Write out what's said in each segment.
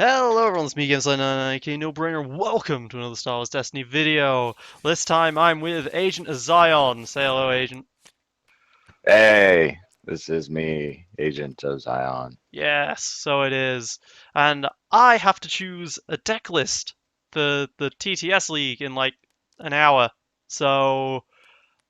Hello everyone, it's me again, aka No Brainer. Welcome to another Star Wars Destiny video. This time I'm with Agent Zion. Say hello, Agent. Hey, this is me, Agent of Zion. Yes, so it is. And I have to choose a deck list for the TTS League in like an hour. So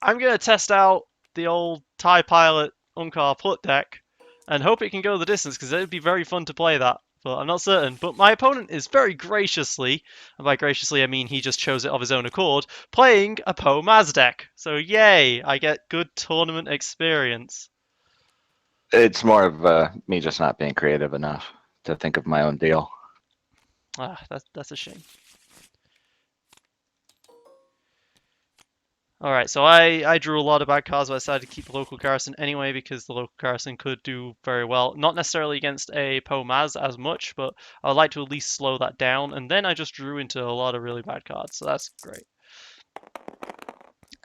I'm gonna test out the old TIE Pilot Unkar Put deck and hope it can go the distance because it would be very fun to play that. But I'm not certain. But my opponent is very graciously, and by graciously I mean he just chose it of his own accord, playing a Poe Maz deck. So yay, I get good tournament experience. It's more of me just not being creative enough to think of my own deal. That's a shame. Alright, so I drew a lot of bad cards, but I decided to keep the local garrison anyway because the local garrison could do very well. Not necessarily against a Poe Maz as much, but I would like to at least slow that down. And then I just drew into a lot of really bad cards, so that's great.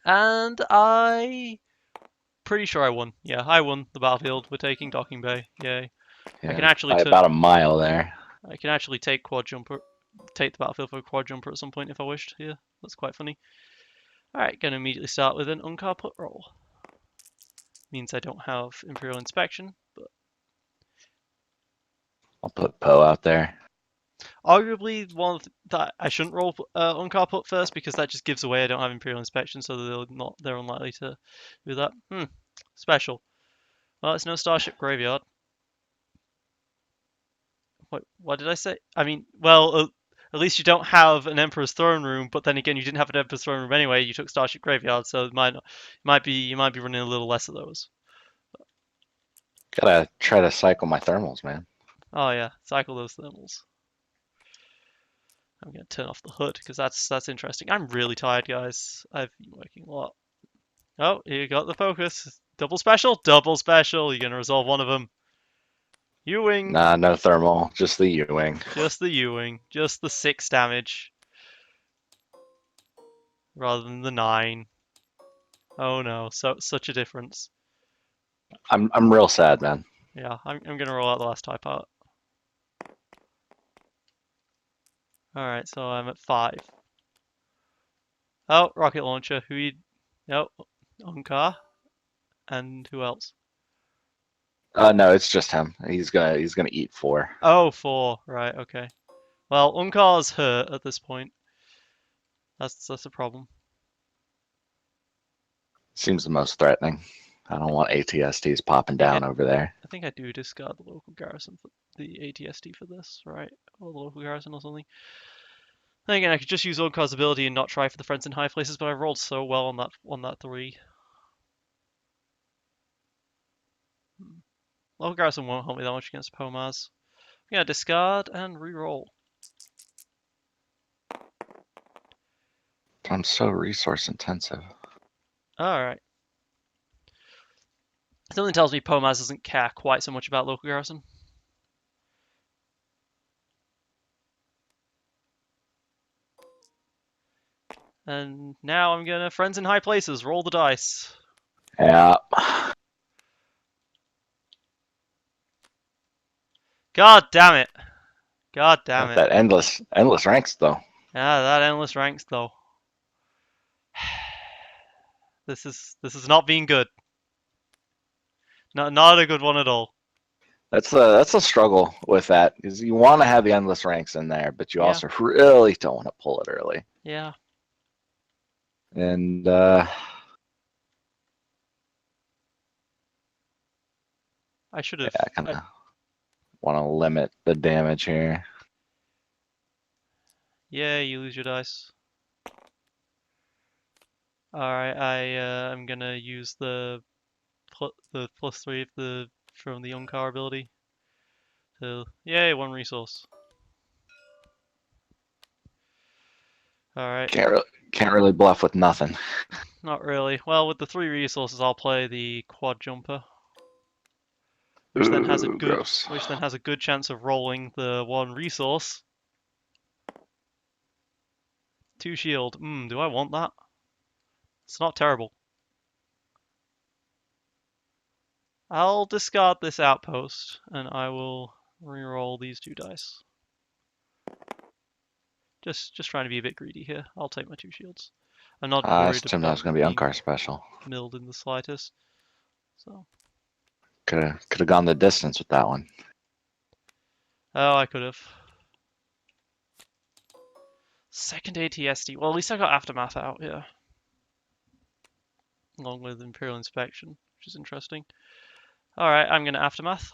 And pretty sure I won. Yeah, I won the battlefield. We're taking Docking Bay. Yay. I can Yeah, actually by about a mile there. take Quad Jumper, take the battlefield for a Quad Jumper at some point if I wished. Yeah, that's quite funny. Alright, gonna immediately start with an Unkar Put roll. Means I don't have Imperial Inspection, but I'll put Poe out there. arguably one that I shouldn't roll Unkar Put first because that just gives away I don't have Imperial Inspection, so they're unlikely to do that. Special. Well, it's no Starship Graveyard. What did I say? I mean, well, at least you don't have an Emperor's Throne Room, but then again, you didn't have an Emperor's Throne Room anyway. You took Starship Graveyard, so you might be running a little less of those. Gotta try to cycle my thermals, man. Oh yeah, cycle those thermals. I'm gonna turn off the hood because that's interesting. I'm really tired, guys. I've been working a lot. Oh, you got the focus. Double special, double special. You're gonna resolve one of them. U-wing, Nah, no thermal, just the U-wing. just the U-wing, just the 6 damage rather than the 9. Oh no, so such a difference. I'm real sad, man. Yeah, I'm gonna roll out the last type out. Alright, so I'm at 5. Oh, rocket launcher. Who you... Nope. Onkar. And who else? No, it's just him. He's gonna eat 4. Oh, 4. Right, okay. Well, Unkar's hurt at this point. That's a problem. Seems the most threatening. I don't want ATSTs popping down over there. I think I do discard the local garrison for the ATSD for this, right? Or the local garrison or something. Then again, I could just use Unkar's ability and not try for the friends in high places, but I rolled so well on that 3. Local garrison won't help me that much against Poe Maz. I'm gonna discard and re-roll. I'm so resource intensive. Alright. Something tells me Poe Maz doesn't care quite so much about local garrison. And now I'm gonna friends in high places, roll the dice. Yeah. God damn it. God damn Got it. that endless ranks though. Yeah, that endless ranks though. This is not being good. Not a good one at all. That's a struggle with that because you want to have the endless ranks in there, but you Yeah, also really don't want to pull it early. yeah. And I should yeah, have. I kind of want to limit the damage here. Yeah, you lose your dice. Alright, I'm gonna use the +3 of the from the Yonkar ability. So yay, 1 resource. Alright, Can't really bluff with nothing. not really. Well, with the 3 resources, I'll play the Quad Jumper, Ooh, gross. which then has a good chance of rolling the 1 resource. 2 shield. Do I want that? It's not terrible. I'll discard this outpost and I will re-roll these 2 dice. Just trying to be a bit greedy here. I'll take my 2 shields. I'm not I worried assumed that about was going to be being Unkar special. milled in the slightest. So, Could have gone the distance with that one. oh, I could have. Second ATSD. Well, at least I got Aftermath out here. Along with Imperial Inspection, which is interesting. Alright, I'm going to Aftermath.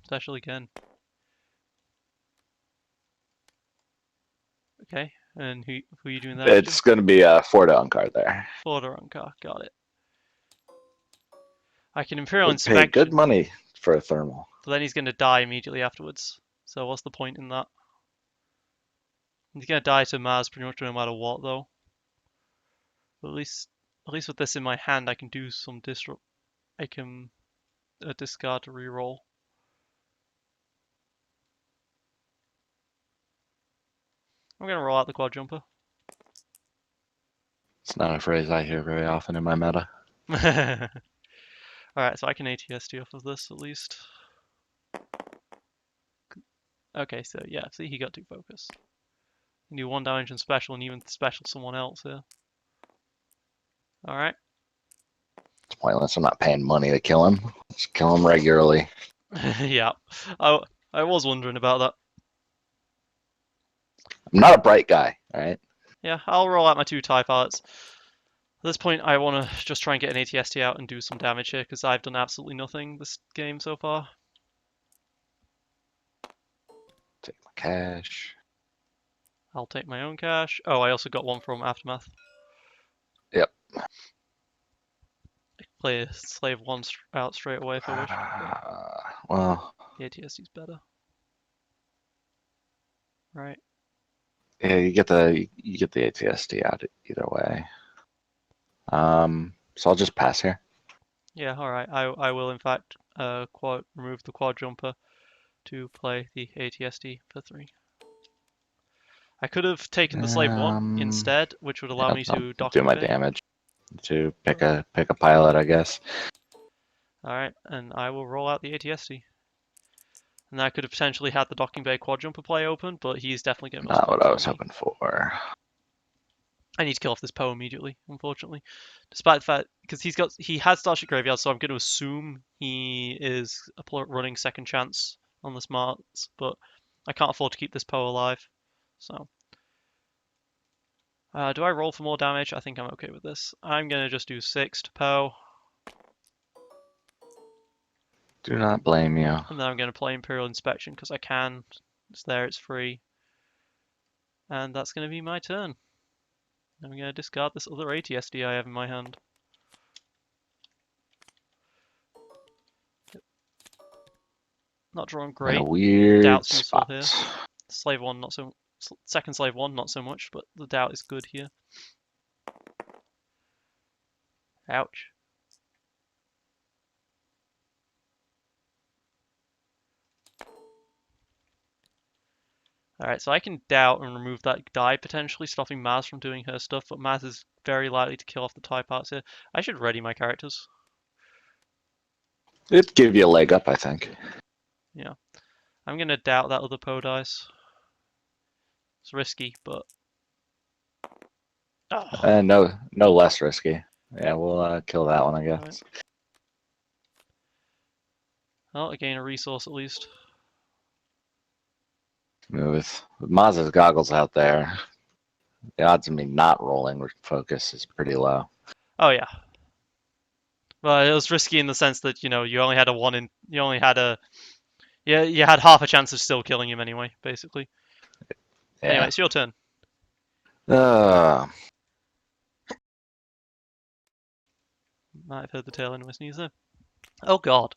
Special again. Okay, and who are you doing damage to? It's going to be a Forda Unkar there. Forda Unkar, got it. I can Imperial Would pay good Inspection, money for a thermal. but then he's going to die immediately afterwards. So what's the point in that? He's going to die to Maz pretty much no matter what, though. But at least with this in my hand, I can do some disrupt. I can discard to reroll. I'm going to roll out the quad jumper. It's not a phrase I hear very often in my meta. Alright, so I can ATSD off of this at least. Okay, so yeah, see, he got 2 focus. You do 1 damage and special, and even special someone else here. Alright. It's pointless. I'm not paying money to kill him. Just kill him regularly. Yeah, I was wondering about that. I'm not a bright guy, all right? Yeah, I'll roll out my 2 TIE pilots. At this point, I want to just try and get an ATST out and do some damage here, because I've done absolutely nothing this game so far. Take my cash. I'll take my own cash. Oh, I also got 1 from Aftermath. Yep. Play a Slave 1 out straight away if I wish. Well, The ATST's better. Right. yeah, you get the ATSD out either way. So I'll just pass here. Yeah, alright. I will, in fact, remove the quad jumper to play the ATSD for 3. I could have taken the Slave 1 instead, which would allow Yep, me I'll to do docking my bay. damage to pick a pilot, I guess. Alright, and I will roll out the ATSD. And I could have potentially had the docking bay quad jumper play open, but he's definitely getting most Not what focus I on was me. hoping for. I need to kill off this Poe immediately, unfortunately. Despite the fact, because he has Starship Graveyard, so I'm going to assume he is running second chance on the smarts, but I can't afford to keep this Poe alive. So, do I roll for more damage? I think I'm okay with this. I'm going to just do 6 to Poe. Do not blame you. And then I'm going to play Imperial Inspection because I can. It's there, it's free. And that's going to be my turn. I'm going to discard this other ATSD I have in my hand. Not drawn In a great. weird Doubt's useful spot. here. Slave 1 not so... Second Slave 1 not so much, but the doubt is good here. Ouch. Alright, so I can doubt and remove that die, potentially stopping Maz from doing her stuff, but Maz is very likely to kill off the TIE parts here. I should ready my characters. It'd give you a leg up, I think. Yeah. I'm going to doubt that other Poe dice. It's risky, but... Oh. No less risky. Yeah, we'll kill that one, I guess. Right. Well, I gain a resource at least. With Maz's goggles out there, the odds of me not rolling with focus is pretty low. Oh yeah. Well, it was risky in the sense that, you only had you had half a chance of still killing him anyway, basically. Yeah. Anyway, it's your turn. Uh, Might have heard the tail end of my sneeze there. Oh god.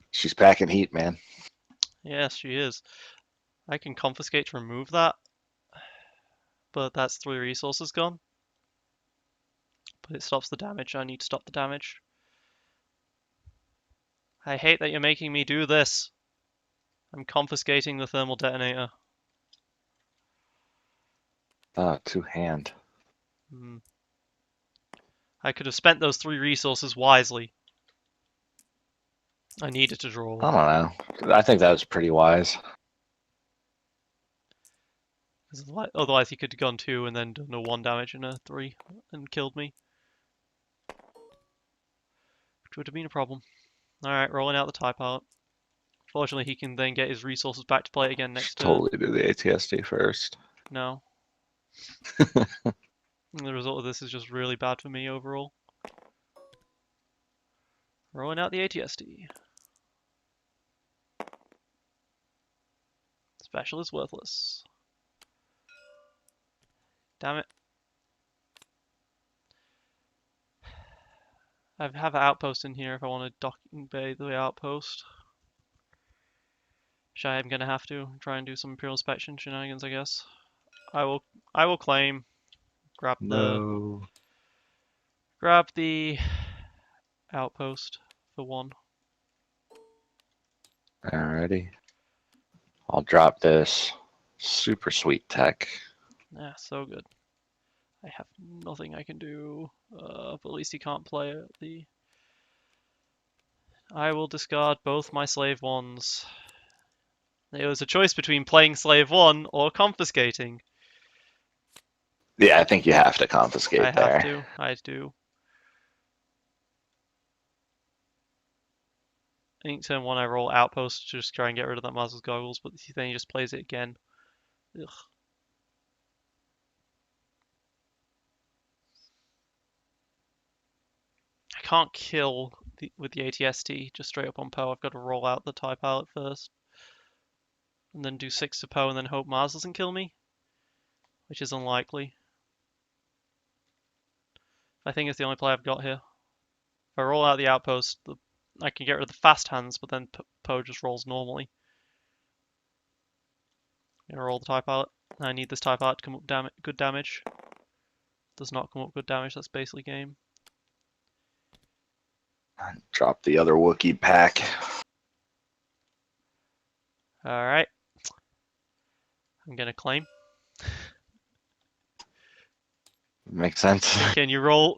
she's packing heat, man. Yes, she is. I can confiscate to remove that, but that's 3 resources gone. But it stops the damage. I need to stop the damage. I hate that you're making me do this. I'm confiscating the thermal detonator. Oh, 2 hand. I could have spent those 3 resources wisely. I needed to draw. I don't know. I think that was pretty wise. Otherwise, he could have gone 2 and then done a 1 damage and a 3 and killed me. Which would have been a problem. Alright, rolling out the TIE pilot. Fortunately, he can then get his resources back to play it again next Should turn. totally do the ATSD first. No. And the result of this is just really bad for me overall. Rolling out the ATSD. Special is worthless. Damn it. I have an outpost in here if I want to docking bay the outpost. Which I am gonna have to try and do some Imperial inspection shenanigans, I guess. I will claim. Grab No. the outpost for 1. Alrighty. I'll drop this super sweet tech. Yeah, so good. I have nothing I can do. But at least he can't play the. I will discard both my slave 1s. It was a choice between playing slave 1 or confiscating. Yeah, I think you have to I confiscate have there. to. I do. I think turn 1 I roll outpost to just try and get rid of that Maz's goggles, but then he just plays it again. Ugh. I can't kill with the ATST just straight up on Poe. I've got to roll out the TIE pilot first. And then do 6 to Poe and then hope Maz doesn't kill me. Which is unlikely. I think it's the only play I've got here. If I roll out the outpost, I can get rid of the fast hands, but then Poe just rolls normally. I'm gonna roll the TIE pilot. I need this TIE pilot to come up good damage. Does not come up good damage, that's basically game. Drop the other Wookiee pack. Alright. I'm gonna claim. Makes sense. Can you roll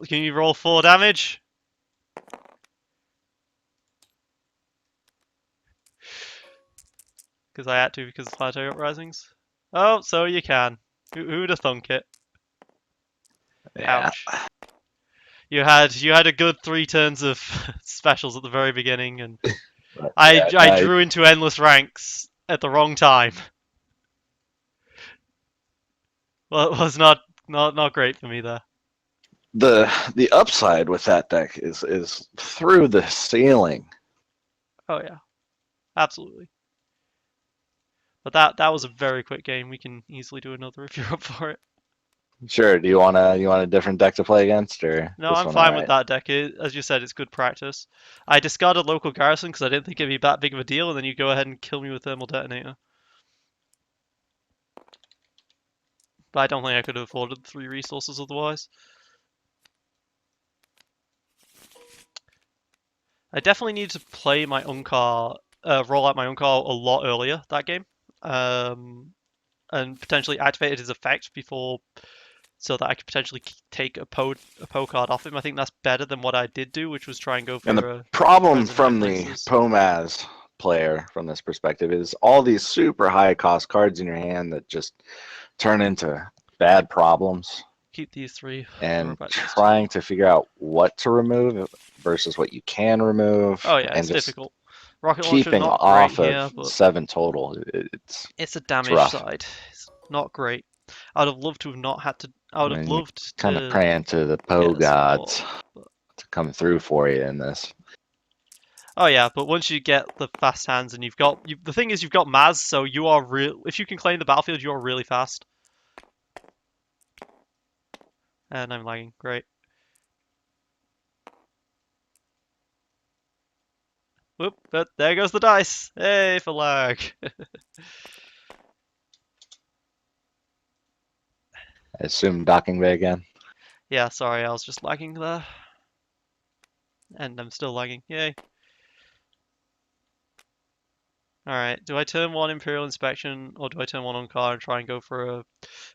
4 damage? Because I had to because of planetary uprisings. Oh, so you can. Who'd have thunk it? Yeah. Ouch. You had a good 3 turns of specials at the very beginning, and I drew into endless ranks at the wrong time. Well, it was not great for me there. The upside with that deck is through the ceiling. Oh yeah, absolutely. But that was a very quick game. We can easily do another if you're up for it. Sure. Do you want a different deck to play against, or No, this I'm one fine all with right? that deck. As you said, it's good practice. I discarded local garrison because I didn't think it'd be that big of a deal, and then you go ahead and kill me with thermal detonator. But I don't think I could have afforded 3 resources otherwise. I definitely need to play my Unkar, roll out my Unkar a lot earlier that game, and potentially activate his effect before, so that I could potentially take a Poe card off him. I think that's better than what I did do, which was try and go And for the a problem Resident from the Influences. Poe Maz player from this perspective is all these super high cost cards in your hand that just turn into bad problems, Keep these 3. and trying to figure out what to remove versus what you can remove, Oh yeah, and it's just difficult. Rocket launcher keeping not great off of here, but 7 total. it's a It's damage rough. side. It's not great. I'd have loved to have not had to. I would I have mean, you're loved kind of to praying to the Poe get a support. gods But... to come through for you in this. Oh yeah, but once you get the fast hands and the thing is you've got Maz, so you are real. If you can claim the battlefield, you are really fast. And I'm lagging. Great. Whoop! But there goes the dice. Hey for lag. I assume docking bay again. Yeah, sorry, I was just lagging there, and I'm still lagging. Yay. Alright, do I turn 1 Imperial Inspection, or do I turn 1 on car and try and go for a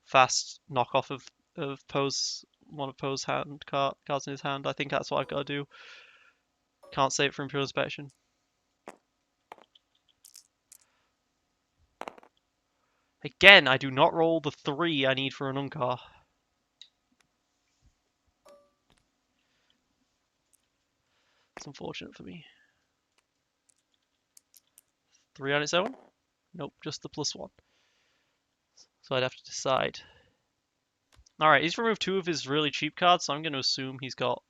fast knockoff of Poe's one of Poe's cards in his hand. I think that's what I've got to do. Can't save it for Imperial Inspection. Again, I do not roll the 3 I need for an Unkar. It's unfortunate for me. 3 on its own? Nope, just the +1. So I'd have to decide. Alright, he's removed 2 of his really cheap cards, so I'm going to assume he's got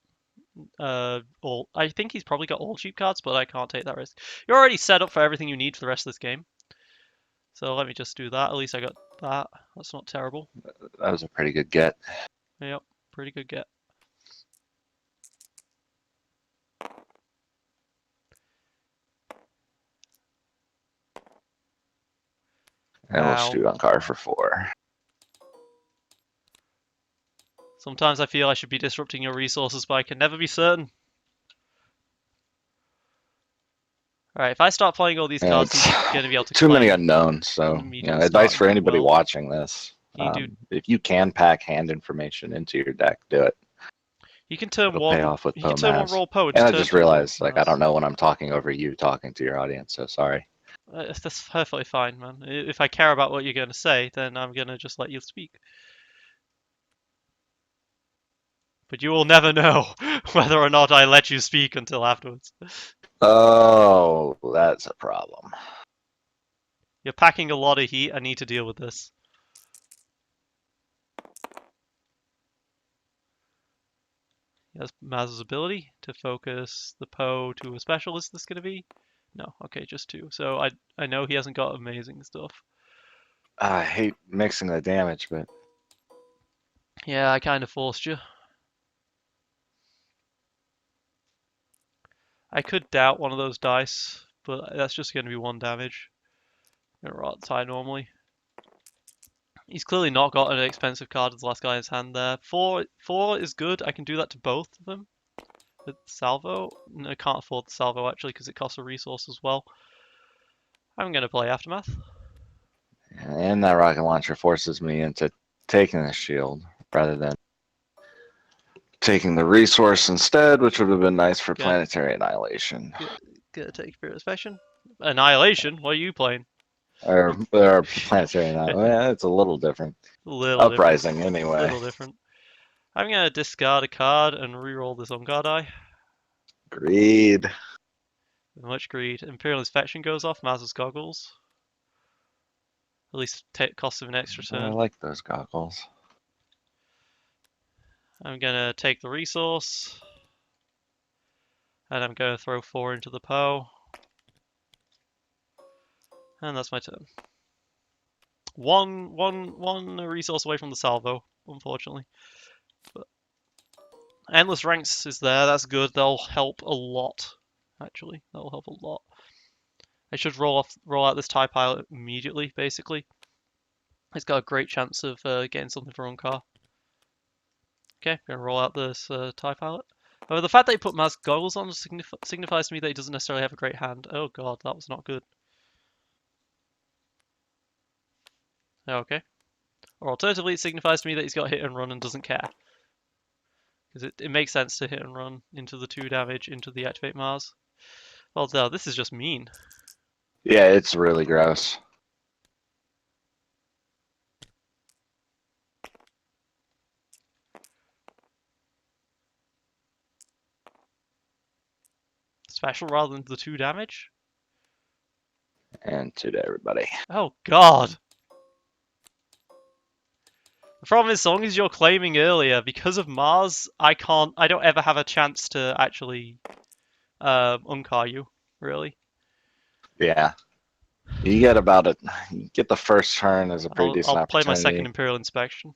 all. I think he's probably got all cheap cards, but I can't take that risk. You're already set up for everything you need for the rest of this game. So let me just do that. At least I got that. That's not terrible. That was a pretty good get. Yep, pretty good get. And we'll Ow. shoot on card for 4. Sometimes I feel I should be disrupting your resources, but I can never be certain. Alright, if I start playing all these cards, he's going to be able to too claim many unknowns. So, and immediately advice start for and do anybody well. watching this: You do. if you can pack hand information into your deck, do it. You can turn It'll one. pay off with You Poe can turn one Maz. roll Poe. And I Turn just 2 realized, Maz. I don't know when I'm talking over you talking to your audience. So sorry. That's perfectly fine, man. If I care about what you're going to say, then I'm going to just let you speak. But you will never know whether or not I let you speak until afterwards. Oh, that's a problem. You're packing a lot of heat. I need to deal with this. He has Maz's ability to focus the Poe to a special. Is this going to be? No. Okay, just 2. So I know he hasn't got amazing stuff. I hate mixing the damage, but Yeah, I kind of forced you. I could doubt one of those dice, but that's just going to be 1 damage. I'm gonna roll out the tie normally. He's clearly not got an expensive card as the last guy in his hand there. 4 is good. I can do that to both of them. With salvo. No, I can't afford the salvo actually because it costs a resource as well. I'm going to play Aftermath. and that rocket launcher forces me into taking the shield rather than taking the resource instead, which would have been nice for Gonna, planetary annihilation. gonna take Spirit Inspection. Annihilation? What are you playing? Or planetary annihilation. It's a little different. Little different. Uprising, anyway. Little different. I'm gonna discard a card and reroll this on guard die. Greed. Much greed. Imperial Inspection goes off. Maz's goggles. At least cost of an extra I turn. like those goggles. I'm gonna take the resource. And I'm gonna throw 4 into the Poe. And that's my turn. One resource away from the salvo, unfortunately. But Endless Ranks is there, that's good. They'll help a lot. Actually, that'll help a lot. I should roll out this TIE pilot immediately, basically. It's got a great chance of getting something for Unkar. Okay, I'm gonna roll out this TIE pilot. However, the fact that he put Maz goggles on signifies to me that he doesn't necessarily have a great hand. Oh god, that was not good. Okay. Or alternatively, it signifies to me that he's got hit and run and doesn't care. Because it makes sense to hit and run into the 2 damage into the activate Mars. Well, no, this is just mean. Yeah, it's really gross. Special rather than the 2 damage? And to everybody. Oh god! The problem is, as long as you're claiming earlier, because of Mars, I don't ever have a chance to actually Unkar you, really. Yeah. You get about it. You get the first turn as a pretty decent I'll play my second opportunity. Imperial Inspection.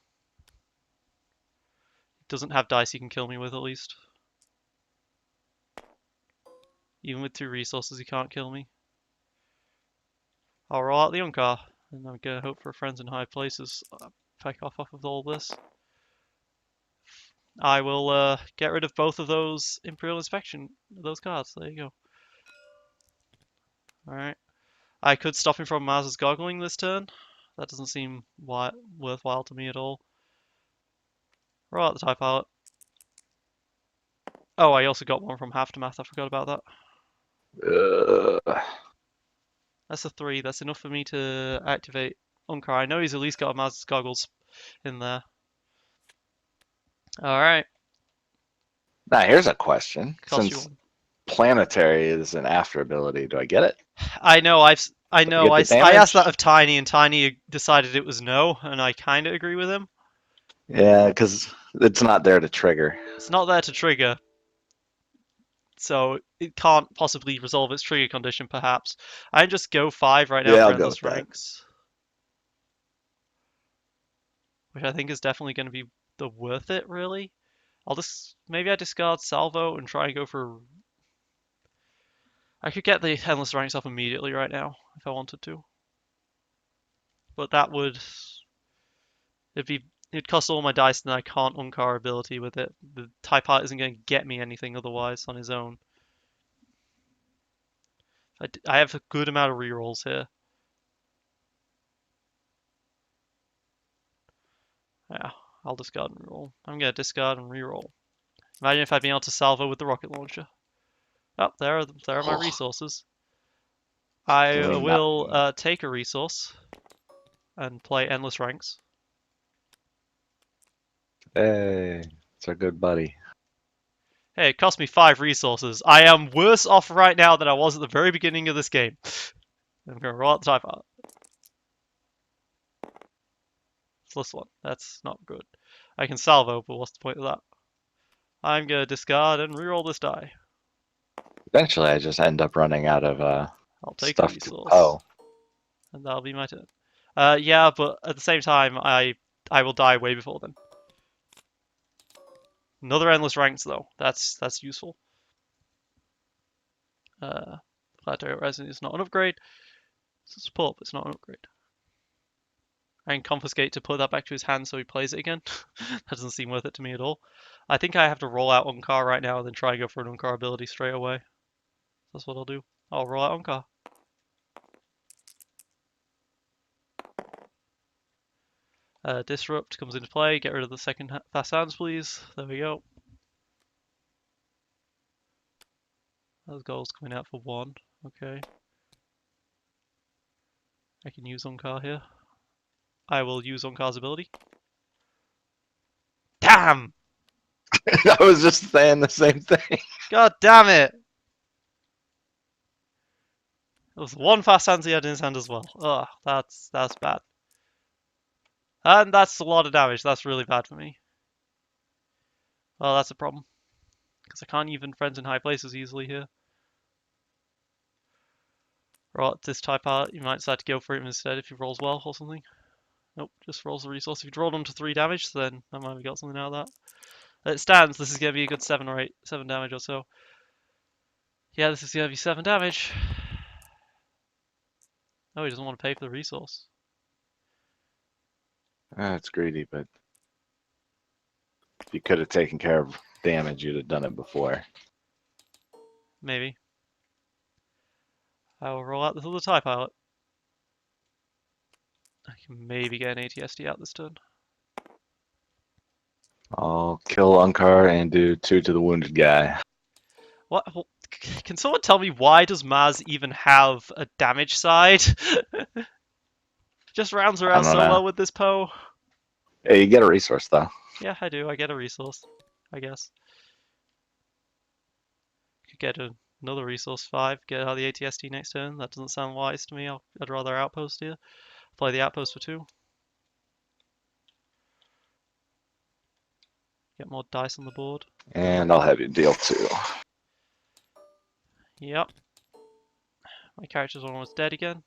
It doesn't have dice he can kill me with, at least. Even with 2 resources, he can't kill me. I'll roll out the Unkar, and I'm gonna hope for friends in high places. Pick off of all this. I will get rid of both of those Imperial Inspection, those cards. There you go. Alright. I could stop him from Mars's goggling this turn. That doesn't seem worthwhile to me at all. Roll out the TIE pilot. Oh, I also got one from Aftermath. I forgot about that. That's a 3. That's enough for me to activate Unkar. I know he's at least got a Maz's goggles in there. Alright. Now here's a question. Cost you Since one. planetary is an after ability, do I get it? I know, I Do I know, get the I asked that damage? of Tiny, and Tiny decided it was no, and I kind of agree with him. Yeah, because it's not there to trigger. It's not there to trigger, so it can't possibly resolve its trigger condition, perhaps. I just go 5 right now Yeah, for I'll go with Endless that. Ranks, which I think is definitely going to be the worth it, really. Maybe I discard Salvo and try and go for... I could get the Endless Ranks off immediately right now, if I wanted to. But that would... It'd cost all my dice, and I can't Unkar ability with it. The Type Art isn't going to get me anything otherwise on his own. I have a good amount of rerolls here. Yeah, I'll discard and reroll. I'm going to discard and reroll. Imagine if I'd been able to salvo with the rocket launcher. Oh, there are my Oh, resources. I can we not? will take a resource and play Endless Ranks. Hey, it's our good buddy. Hey, it cost me 5 resources. I am worse off right now than I was at the very beginning of this game. I'm going to roll out the Type Art. It's this one. That's not good. I can salvo, but what's the point of that? I'm going to discard and reroll this die. Eventually, I just end up running out of I'll take a stuff to resource. Poe. And that'll be my turn. Yeah, but at the same time, I will die way before then. Another Endless Ranks, though. That's useful. Plateau Resin is not an upgrade. It's a support, but it's not an upgrade. I can confiscate to put that back to his hand so he plays it again. That doesn't seem worth it to me at all. I think I have to roll out Unkar right now and then try and go for an Unkar ability straight away. That's what I'll do. I'll roll out Unkar. Disrupt comes into play. Get rid of the second fast hands, please. There we go. Those goals coming out for 1. Okay. I can use Unkar here. I will use Unkar's ability. Damn! I was just saying the same thing. God damn it! There was 1 fast hands he had in his hand as well. Ugh, that's bad. And that's a lot of damage. That's really bad for me. Well, that's a problem. Because I can't even friends in high places easily here. Right, this type art, you might decide to go for him instead if he rolls well or something. Nope, just rolls the resource. If you rolled him to 3 damage, then I might have got something out of that. It stands, this is going to be a good 7 damage or so. Yeah, this is going to be 7 damage. Oh, he doesn't want to pay for the resource. It's greedy, but if you could have taken care of damage, you'd have done it before. Maybe. I will roll out this other TIE pilot. I can maybe get an ATSD out this turn. I'll kill Unkar and do 2 to the wounded guy. What? Can someone tell me why does Maz even have a damage side? Just rounds I around don't so know. well with this Poe. Hey, you get a resource though. Yeah, I do. I get a resource, I guess. Could get another resource 5, get out the ATSD next turn. That doesn't sound wise to me. I'd rather outpost here. Play the outpost for 2. Get more dice on the board. And I'll have you deal 2. Yep. My character's almost dead again.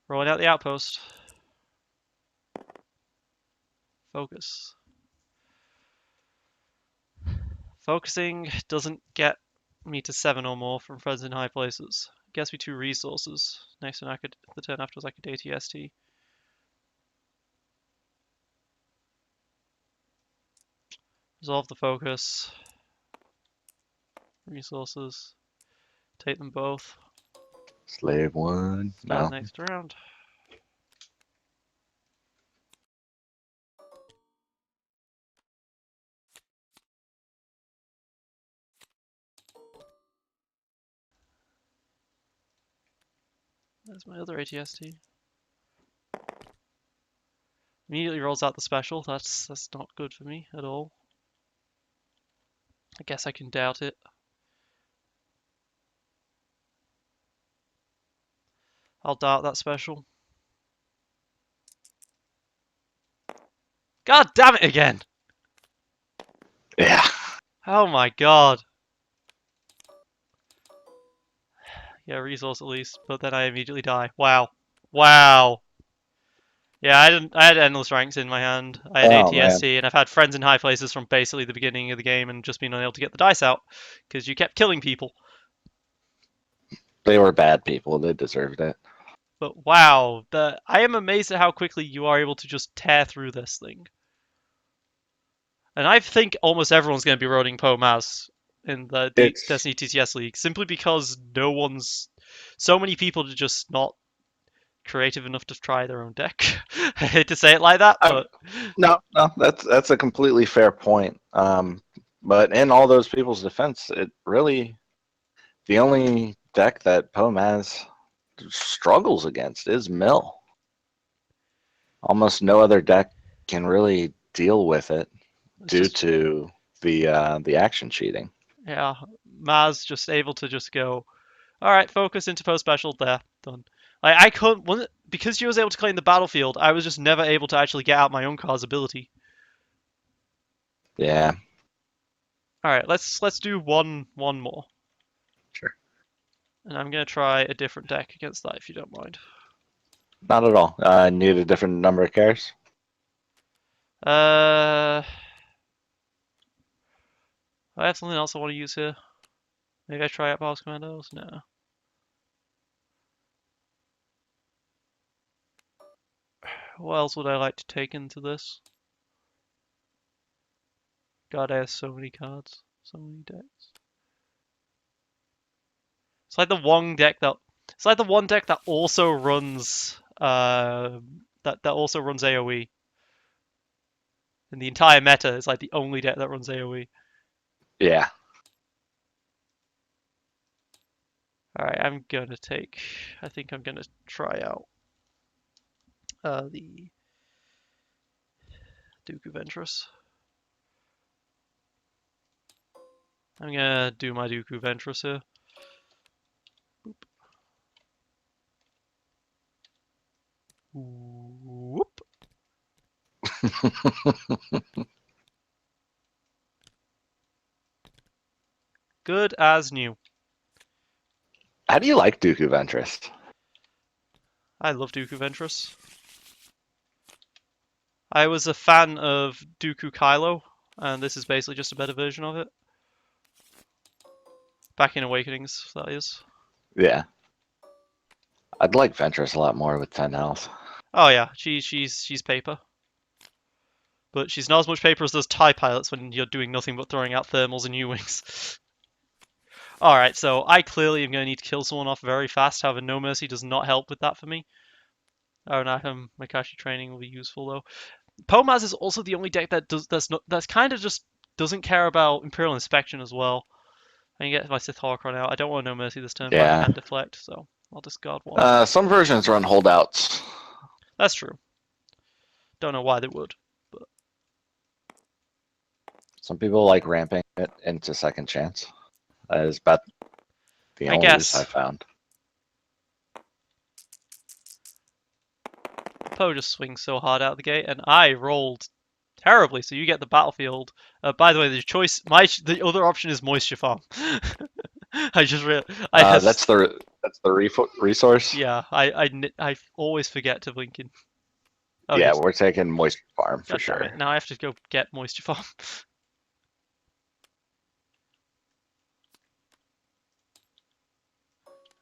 Rolling out the outpost. Focus. Focusing doesn't get me to 7 or more from friends in high places. It gets me 2 resources. Next turn, the turn afterwards, I could ATST. Resolve the focus. Resources. Take them both. Slave 1. Start No. next round. There's my other ATST. Immediately rolls out the special. That's not good for me at all. I guess I can doubt it. I'll doubt that special. God damn it again! Yeah. Oh my god. Yeah, resource at least, but then I immediately die. Wow. Wow. Yeah, I had endless ranks in my hand. I had Oh man, ATST, and I've had friends in high places from basically the beginning of the game and just been unable to get the dice out because you kept killing people. they were bad people. They deserved it. But wow, I am amazed at how quickly you are able to just tear through this thing. And I think almost everyone's going to be running Poe Maz in the It's Destiny TTS League simply because so many people are just not creative enough to try their own deck. I hate to say it like that, I, but no, that's a completely fair point. But in all those people's defense, it really the only deck that Poe Maz struggles against is Mill. Almost no other deck can really deal with it it's due just to the action cheating. yeah, Maz just able to just go, all right, focus into post special there, done. Like I couldn't because she was able to claim the battlefield. I was just never able to actually get out my own card's ability. Yeah, All right, let's do one more, sure. and I'm gonna try a different deck against that if you don't mind. Not at all. Need a different number of cares. Uh, I have something else I want to use here. Maybe I try out Boss Commandos. No. What else would I like to take into this? God, I have so many cards, so many decks. It's like the one deck that it's like the one deck that also runs that also runs AoE. And the entire meta is like the only deck that runs AoE. Yeah. Alright, I think I'm gonna try out the Dooku Ventress. I'm gonna do my Dooku Ventress here. Whoop. Good as new. How do you like Dooku Ventress? I love Dooku Ventress. I was a fan of Dooku Kylo, and this is basically just a better version of it. Back in Awakenings, that is. Yeah. I'd like Ventress a lot more with 10 health. Oh yeah, she's paper. But she's not as much paper as those TIE pilots when you're doing nothing but throwing out thermals and U-wings. Alright, so I clearly am going to need to kill someone off very fast, however No Mercy does not help with that for me. Oh, no, Makashi training will be useful though. Poe Maz is also the only deck that's kind of just doesn't care about Imperial Inspection as well. I can get my Sith Holocron out. I don't want No Mercy this turn, but I Yeah. can deflect, so I'll discard one. Some versions run holdouts. That's true. Don't know why they would. Some people like ramping it into second chance. That is about the I only use I guess found. Poe just swings so hard out the gate, and I rolled terribly. So you get the battlefield. By the way, the other option is moisture farm. I just real I just That's the resource. yeah I always forget to blink in. Oh Yeah, yes, we're taking moisture farm for god damn sure. it! Now I have to go get moisture farm.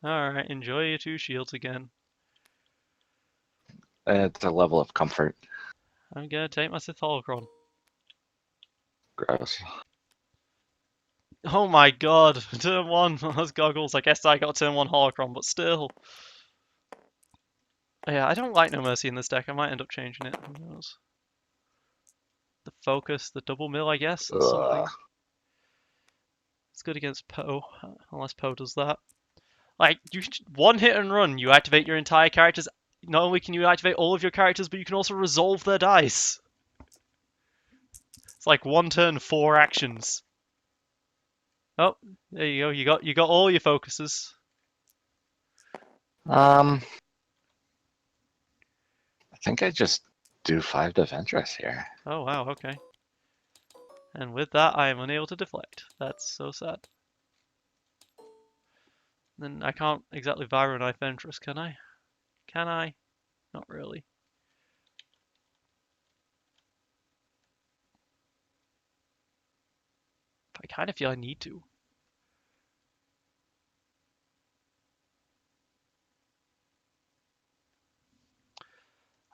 All right, enjoy your two shields again. It's a level of comfort. I'm gonna take my Sith Holocron. Gross. Oh my god, turn one. Those goggles. I guess I got turn one Holocron, but still. Yeah, I don't like No Mercy in this deck. I might end up changing it. Who knows? The focus, the double mill, I guess. That's Ugh. something. It's good against Poe, unless Poe does that. Like, one hit and run, you activate your entire characters. Not only can you activate all of your characters, but you can also resolve their dice. It's like one turn, 4 actions. Oh, there you go. You got all your focuses. I think I just do 5 Defentress here. Oh wow, okay. And with that, I am unable to deflect. That's so sad. Then I can't exactly Viro Knife Ventress, can I? Can I? Not really. I kind of feel I need to.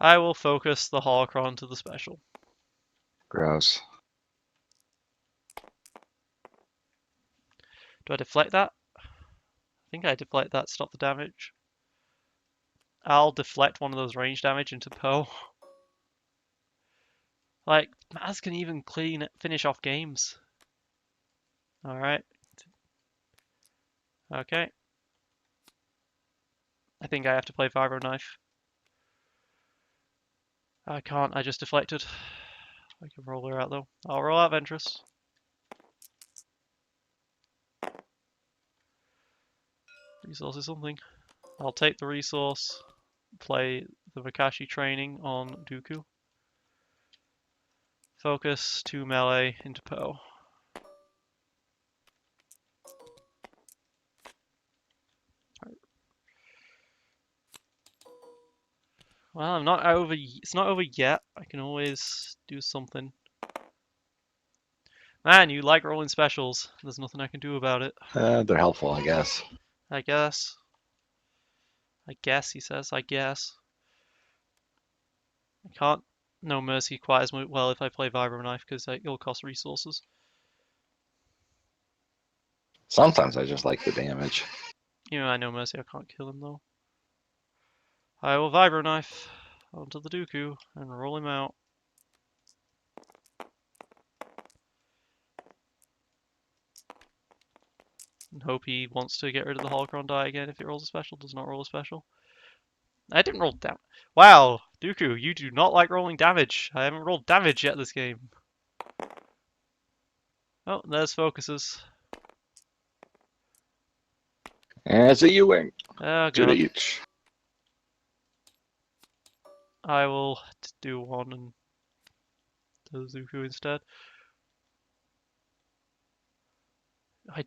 I will focus the Holocron to the special. Gross. Do I deflect that? I think I deflect that, stop the damage. I'll deflect one of those range damage into Poe. Like, Maz can even finish off games. Alright. Okay. I think I have to play Vibro Knife. I can't, I just deflected. I can roll her out though. I'll roll out Ventress. Resource is something. I'll take the resource, play the Vakashi training on Dooku. Focus 2 melee into Poe. Well, I'm not over. It's not over yet. I can always do something. Man, you like rolling specials. There's nothing I can do about it. They're helpful, I guess. I guess. I guess, he says. I guess. I can't No Mercy quite as well if I play Vibro Knife because it'll cost resources. Sometimes I just like the damage. You know, I know Mercy. I can't kill him though. I will Vibro Knife onto the Dooku and roll him out. And hope he wants to get rid of the Holocron die again if it rolls a special. Does not roll a special. I didn't roll damage. Wow, Dooku, you do not like rolling damage. I haven't rolled damage yet this game. Oh, there's focuses. And it's a U-wing. Oh 2 to god. each. I will do one and do Dooku instead. I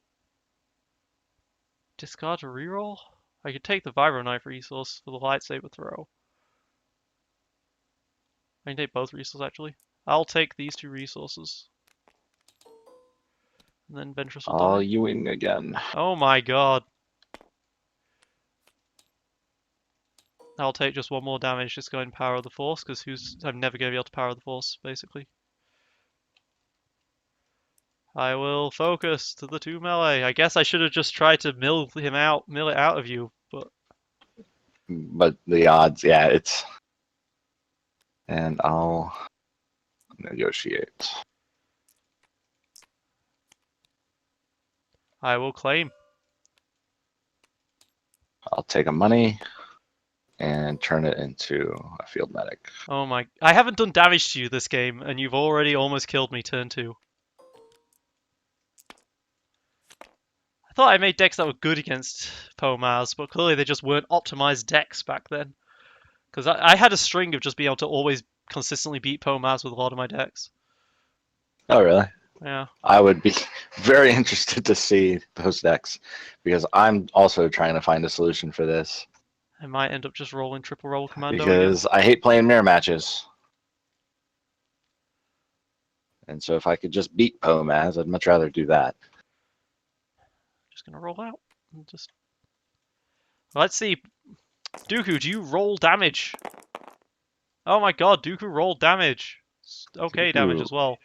discard a reroll? I could take the Vibro Knife resource for the lightsaber throw. I can take both resources actually. I'll take these 2 resources. And then Ventress will All die. U-wing again. Oh my god. I'll take just 1 more damage, just go and power the Force, because I'm never going to be able to power the Force, basically. I will focus to the 2 melee. I guess I should have just tried to mill it out of you, but... But the odds, yeah, it's... And I'll negotiate. I will claim. I'll take a money and turn it into a field medic. Oh my... I haven't done damage to you this game, and you've already almost killed me turn 2. I thought I made decks that were good against Poe Maz, but clearly they just weren't optimized decks back then. Because I had a string of just being able to always consistently beat Poe Maz with a lot of my decks. Oh, really? Yeah. I would be very interested to see those decks, because I'm also trying to find a solution for this. I might end up just rolling triple roll commando Because again. I hate playing mirror matches. And so if I could just beat Poe Maz, I'd much rather do that. Just gonna roll out. Let's see. Dooku, do you roll damage? Oh my god, Dooku rolled damage. Okay, damage Dooku as well.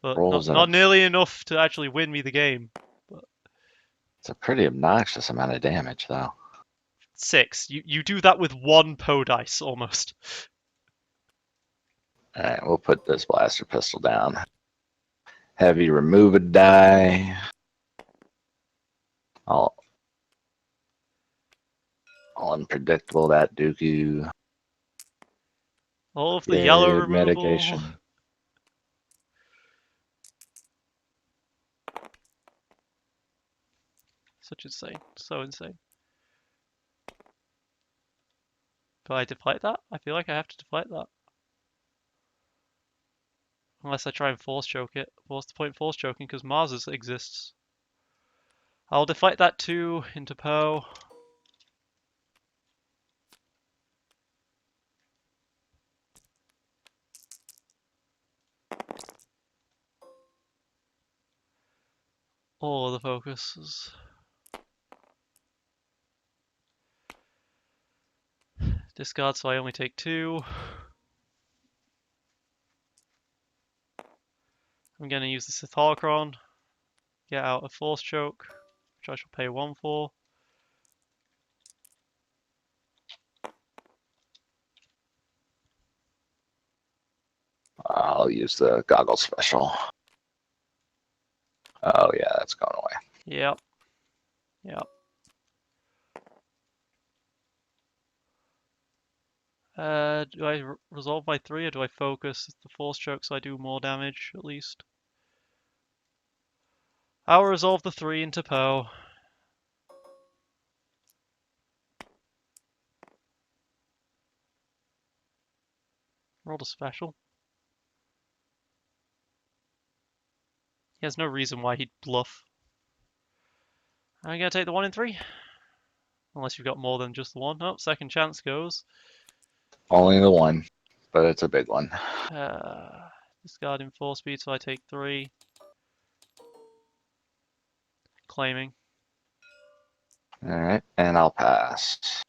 But rolls not out. nearly enough to actually win me the game. But It's a pretty obnoxious amount of damage, though. 6. You do that with 1 Poe dice, almost. Alright, we'll put this blaster pistol down. Heavy remove a die. I'll All unpredictable, that Dooku. All of the yellow Good removal. mitigation. Such insane. So insane. Do I deflect that? I feel like I have to deflect that. Unless I try and force choke it. What's the point force choking? Because Mars exists. I'll deflect that too into Poe. All of the focuses. Discard, so I only take 2. I'm going to use the Sith Holocron. Get out a Force Choke, which I shall pay 1 for. I'll use the goggle special. Oh yeah, that's going away. Yep. Yep. Do I resolve my 3 or do I focus the Force Choke so I do more damage at least? I'll resolve the 3 into Poe. Rolled a special. He has no reason why he'd bluff. I'm gonna take the 1 in 3. Unless you've got more than just the 1. Oh, second chance goes. Only the 1, but it's a big one. Discarding 4 speed, so I take 3. Claiming. Alright, and I'll pass.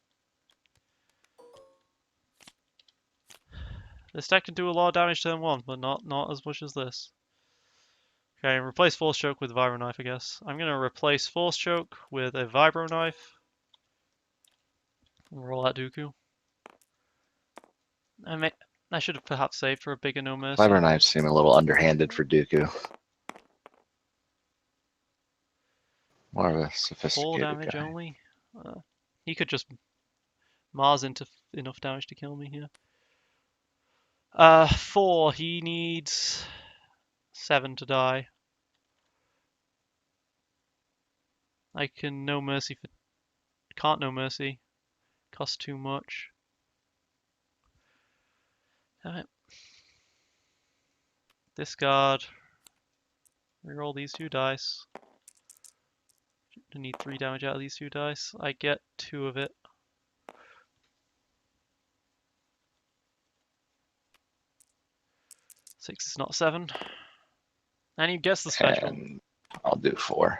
This deck can do a lot of damage turn 1, but not as much as this. Okay, replace Force Choke with Vibro Knife, I guess. I'm going to replace Force Choke with a Vibro Knife. Roll out Dooku. I should have perhaps saved for a bigger No Mercy. Fiber knives seem a little underhanded for Dooku. More of a 4 sophisticated damage guy. only. He could just Mars into enough damage to kill me here. 4. He needs 7 to die. I can No Mercy for... Can't No Mercy. Costs too much. Alright. Discard. Reroll these 2 dice. I need 3 damage out of these 2 dice. I get 2 of it. 6 is not 7. And he gets the special. And I'll do 4.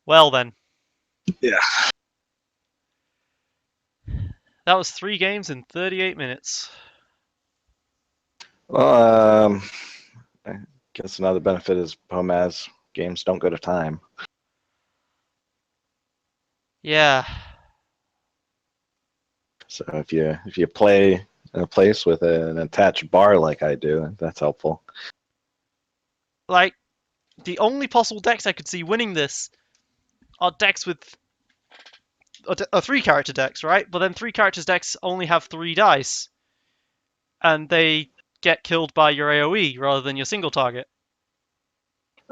Well then. Yeah. That was 3 games in 38 minutes. Well, I guess another benefit is Poe Maz games don't go to time. Yeah. So if you play in a place with an attached bar like I do, that's helpful. Like, the only possible decks I could see winning this are decks with... are 3-character decks, right? But then 3-character decks only have 3 dice. And they get killed by your AoE rather than your single target.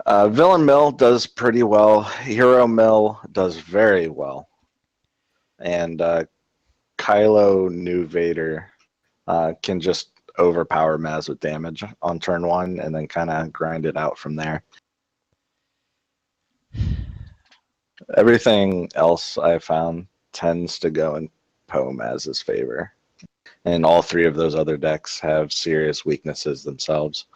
Villain Mill does pretty well. Hero Mill does very well. And Kylo New Vader can just overpower Maz with damage on turn 1 and then kind of grind it out from there. Everything else I found tends to go in Poe Maz's favor. And all 3 of those other decks have serious weaknesses themselves.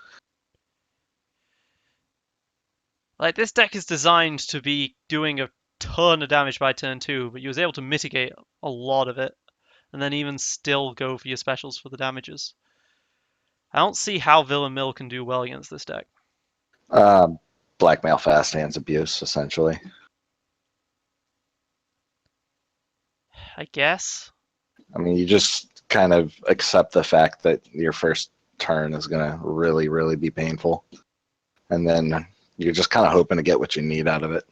Like, this deck is designed to be doing a ton of damage by turn 2, but you was able to mitigate a lot of it, and then even still go for your specials for the damages. I don't see how Villain Mill can do well against this deck. Blackmail fast hands abuse, essentially. I guess. I mean, you just kind of accept the fact that your first turn is going to really, really be painful. And then you're just kind of hoping to get what you need out of it.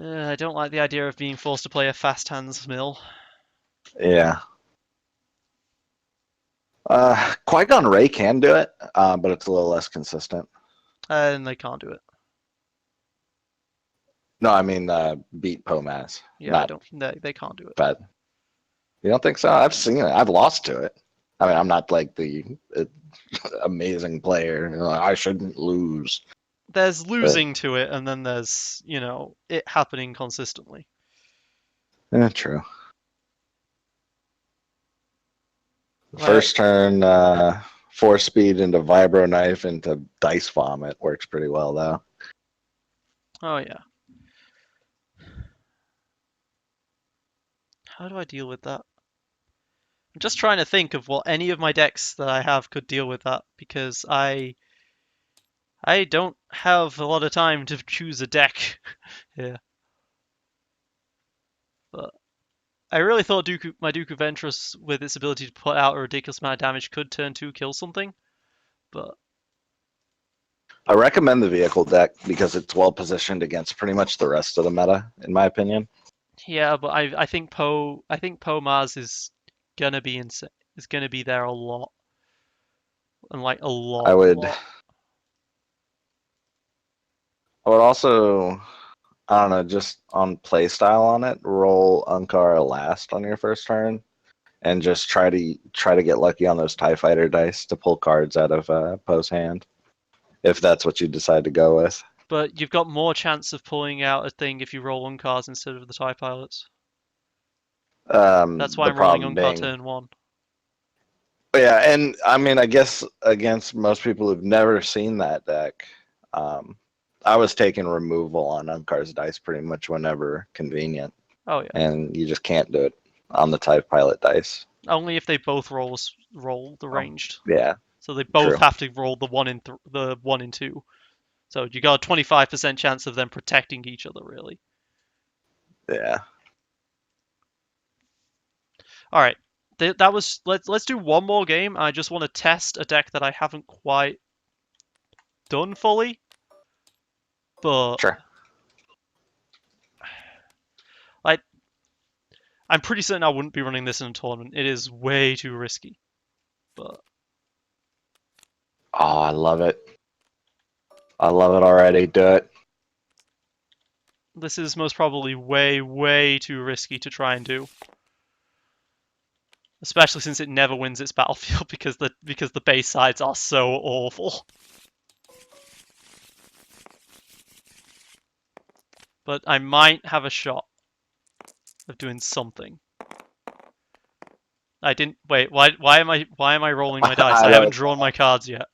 I don't like the idea of being forced to play a fast hands mill. Yeah. Qui-Gon Ray can do it, but it's a little less consistent. And they can't do it. No, I mean beat Poe Maz, Yeah, I not don't. They can't do it. bad. You don't think so? I've seen it. I've lost to it. I mean, I'm not like the amazing player. I shouldn't lose. There's But losing to it, and then there's it happening consistently. true. Like, First turn, force speed into vibro knife into dice vomit works pretty well though. oh yeah, how do I deal with that? I'm just trying to think of what any of my decks that I have could deal with that because I don't have a lot of time to choose a deck here. But I really thought my Duke of Ventress, with its ability to put out a ridiculous amount of damage, could turn 2 kill something. But I recommend the vehicle deck because it's well positioned against pretty much the rest of the meta, in my opinion. yeah, but I think Poe Maz is gonna be insane. Is gonna be there a lot, and like a I lot, a would lot. I would also, I don't know, just on play style on it, roll Unkar last on your first turn and just try to get lucky on those TIE Fighter dice to pull cards out of Poe's hand, if that's what you decide to go with. But you've got more chance of pulling out a thing if you roll Uncars instead of the TIE pilots. That's why The I'm rolling problem Uncar being, turn 1. yeah, and I mean, I guess against most people who've never seen that deck, um, I was taking removal on Unkar's dice pretty much whenever convenient, Oh yeah. and you just can't do it on the TIE Pilot dice. Only if they both roll the Oh, ranged. yeah, So they both true. have to roll the 1 and 2. So you got a 25% chance of them protecting each other, really. Yeah, All right, that was let's do one more game. I just want to test a deck that I haven't quite done fully, but sure. like I'm pretty certain I wouldn't be running this in a tournament. It is way too risky. But Oh, I love it. I love it already. Do it. this is most probably way, way too risky to try and do. Especially since it never wins its battlefield because the base sides are so awful. But I might have a shot of doing something. I didn't wait. Why am I rolling my dice? I I haven't don't. drawn my cards yet.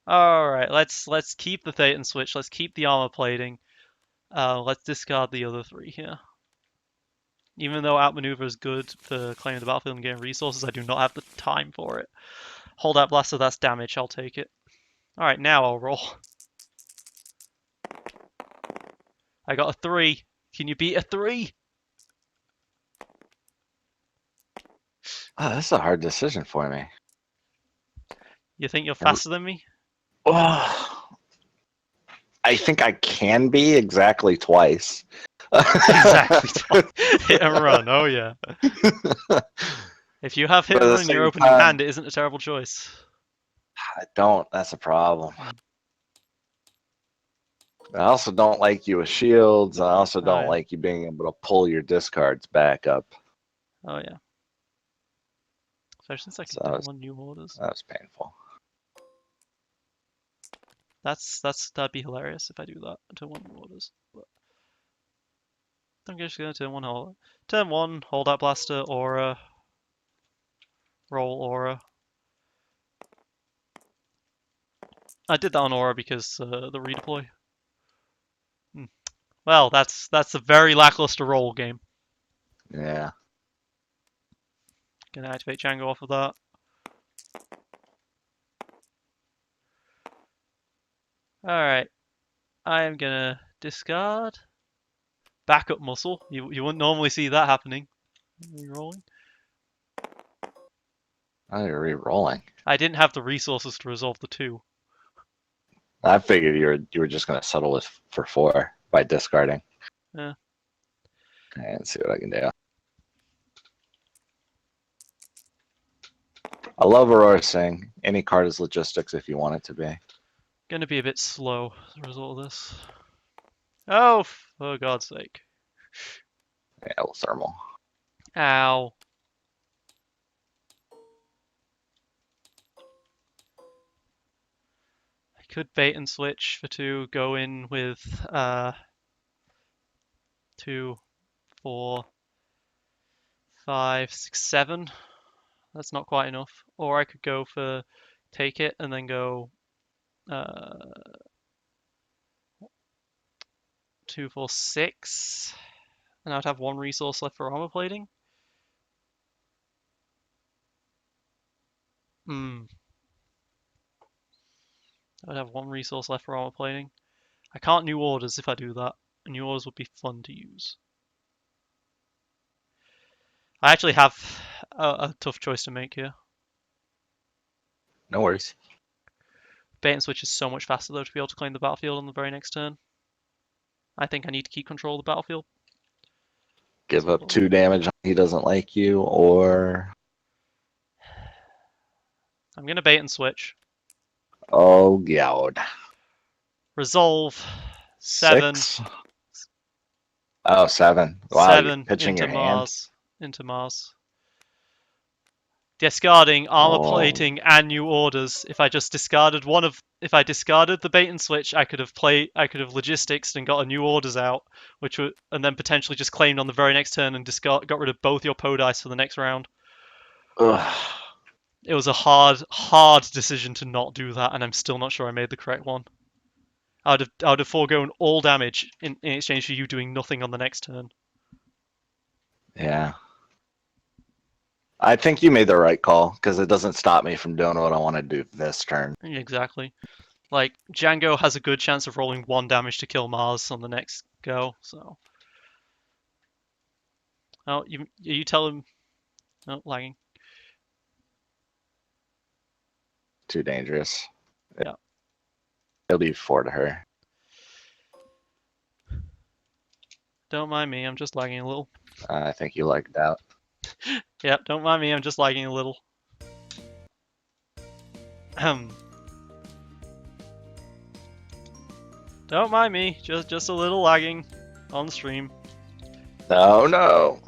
All right, let's keep the Thetan switch. Let's keep the armor plating. Let's discard the other 3 here. Even though outmaneuver is good for claiming the battlefield and getting resources, I do not have the time for it. Hold out blaster, that's damage. I'll take it. All right, now I'll roll. I got a 3. Can you beat a 3? Oh, this is a hard decision for me. You think you're And, faster than me? oh, I think I can be exactly twice. Exactly. But Hit and run. Oh yeah. If you have hit at and the run in your same opening time, hand, it isn't a terrible choice. I don't. That's a problem. Hmm. I also don't like you with shields. I also Oh don't yeah. like you being able to pull your discards back up. Oh yeah. Especially since I So can turn 1 new orders. that was painful. That'd be hilarious if I do that. Turn 1 new orders. But I'm just gonna turn 1 hold. Turn 1, hold out blaster, aura, roll aura. I did that on aura because the redeploy. Hmm. Well, that's a very lackluster roll game. Yeah. Gonna activate Django off of that. Alright. I am gonna discard. Backup muscle. You wouldn't normally see that happening. Rerolling. Oh, you're re-rolling. I didn't have the resources to resolve the 2. I figured you were just gonna settle with for 4. by discarding. Yeah. And see what I can do. I love Aurora saying any card is logistics if you want it to be. Gonna be a bit slow as a result of this. Oh, for God's sake. Yeah, well, thermal. Ow. I could bait and switch for 2, go in with 2, 4, 5, 6, 7. That's not quite enough. Or I could go for take it and then go uh, 2, 4, 6. And I'd have 1 resource left for armor plating. Hmm. I'd have 1 resource left for armor plating. I can't new orders if I do that. New orders would be fun to use. I actually have a tough choice to make here. No worries. Bait and switch is so much faster though to be able to claim the battlefield on the very next turn. I think I need to keep control of the battlefield. Give up 2 damage. He doesn't like you, or I'm gonna bait and switch. oh god. Resolve 7. 6. Oh, 7. Wow, you're 7 pitching into your hand. Mars. Into Mars. Discarding armor Oh, plating and new orders. If I just discarded if I discarded the bait and switch, I could have logistics and got a new orders out, which would, and then potentially just claimed on the very next turn and got rid of both your Poe dice for the next round. ugh. It was a hard decision to not do that, and I'm still not sure I made the correct one. I would have foregone all damage in exchange for you doing nothing on the next turn. Yeah. I think you made the right call because it doesn't stop me from doing what I want to do this turn. Exactly. Like, Django has a good chance of rolling 1 damage to kill Mars on the next go, so. Oh, you tell him. Oh, lagging. Too dangerous. Yeah. He'll do 4 to her. Don't mind me, I'm just lagging a little. I think you lucked out. Yeah, don't mind me, I'm just lagging a little. Don't mind me, just a little lagging on the stream. No, no.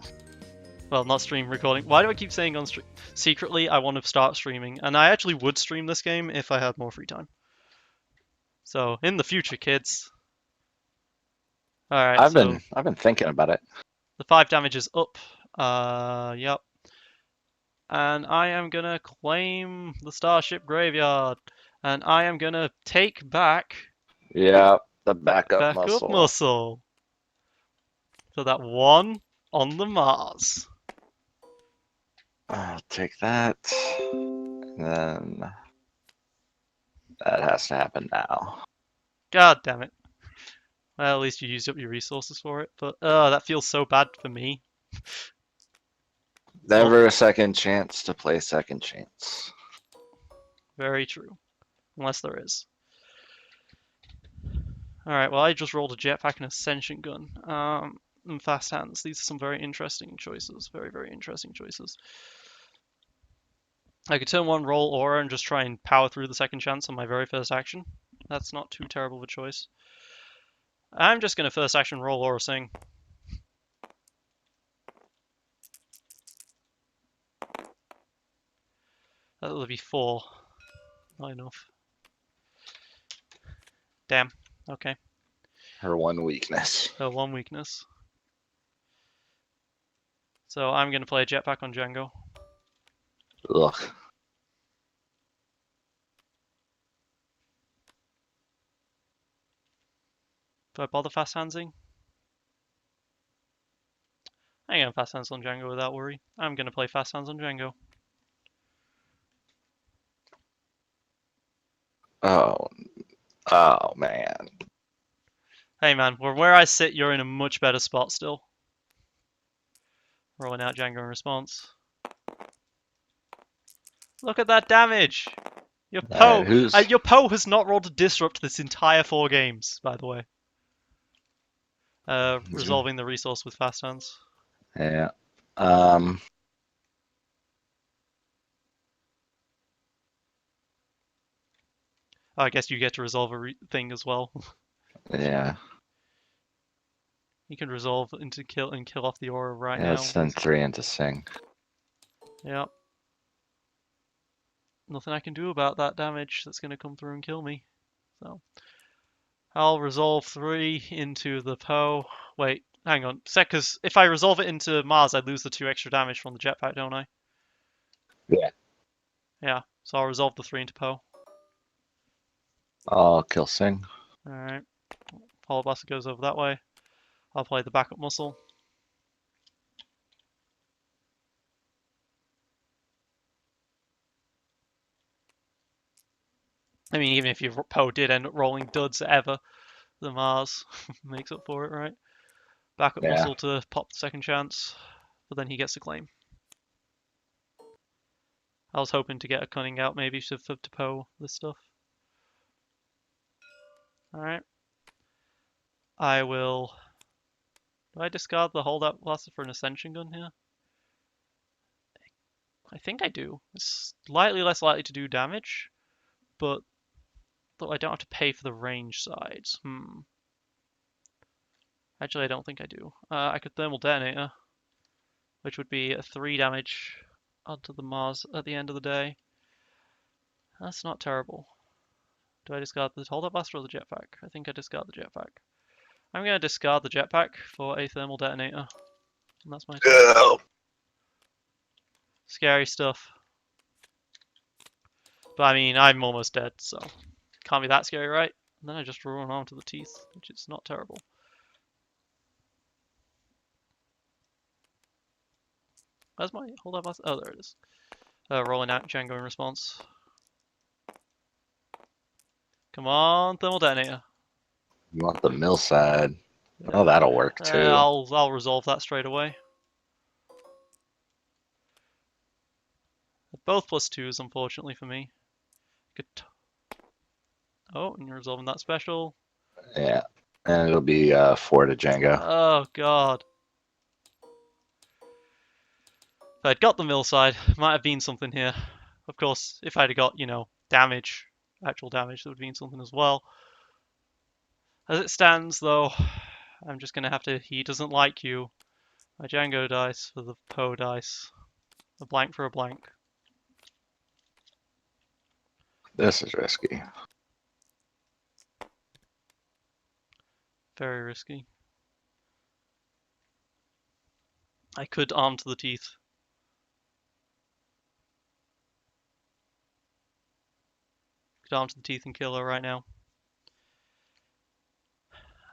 Well, not stream, recording. Why do I keep saying on stream? Secretly, I want to start streaming, and I actually would stream this game if I had more free time. So, in the future, kids. Alright, I've so been thinking about it. the 5 damage is up. Yep. And I am gonna claim the Starship Graveyard. And I am gonna take back Yeah, the backup backup muscle. muscle. So that 1 on the Mars. I'll take that. And then that has to happen now. God damn it. Well, at least you used up your resources for it. But, that feels so bad for me. Never a second chance to play second chance. Very true. Unless there is. Alright, well, I just rolled a jetpack and a sentient gun. And fast hands. These are some very interesting choices. Very, very interesting choices. I could turn 1, roll aura, and just try and power through the second chance on my very first action. That's not too terrible of a choice. I'm just going to first action roll aura sing. That'll be 4. Not enough. Damn. Okay. Her one weakness. So 1 weakness. So I'm going to play a jetpack on Django. Ugh. Do I bother fast handsing? I can fast hands on Django without worry. I'm going to play fast hands on Django. Oh. Oh, man. Hey man, where I sit, you're in a much better spot still. Rolling out Django in response. Look at that damage! Your Poe, Who's... your Poe has not rolled a disrupt this entire 4 games, by the way. Resolving the resource with fast hands. Yeah. Um, I guess you get to resolve a thing as well. yeah. You can resolve into kill off the aura right Yeah, let's now, send basically. 3 into Sing. Yeah. Nothing I can do about that damage that's going to come through and kill me. So I'll resolve 3 into the Poe. Wait, hang on. Because if I resolve it into Mars, I lose the 2 extra damage from the jetpack, don't I? Yeah. Yeah, so I'll resolve the 3 into Poe. I'll kill Sing. Alright. Follow Blaster goes over that way. I'll play the backup muscle. I mean, even if your Poe did end up rolling duds ever, the Mars makes up for it, right? Backup Yeah. muscle to pop the second chance, but then he gets to claim. I was hoping to get a cunning out maybe to Poe this stuff. Alright. I will. Do I discard the holdout blaster for an ascension gun here? I think I do. It's slightly less likely to do damage, but though I don't have to pay for the range sides. Actually, I don't think I do. I could thermal detonator, which would be a 3 damage onto the Mars at the end of the day. That's not terrible. Do I discard the holdout blaster or the jetpack? I think I discard the jetpack. I'm going to discard the jetpack for a thermal detonator. And that's my turn. No. Scary stuff. But I mean, I'm almost dead, so can't be that scary, right? And then I just run onto the teeth, which is not terrible. Where's my hold up? Oh, there it is. Rolling out Django in response. Come on, thermal detonator. You want the mill side. Yeah. Oh, that'll work too. I'll resolve that straight away. Both +2s, unfortunately for me. Good. Oh, and you're resolving that special. Yeah. And it'll be 4 to Django. Oh god. If I'd got the mill side, might have been something here. Of course, if I'd have got, damage, actual damage, there would have been something as well. As it stands, though, I'm just going to have to. He doesn't like you. My Django dice for the Poe dice. A blank for a blank. This is risky. Very risky. I could arm to the teeth. Could arm to the teeth and kill her right now.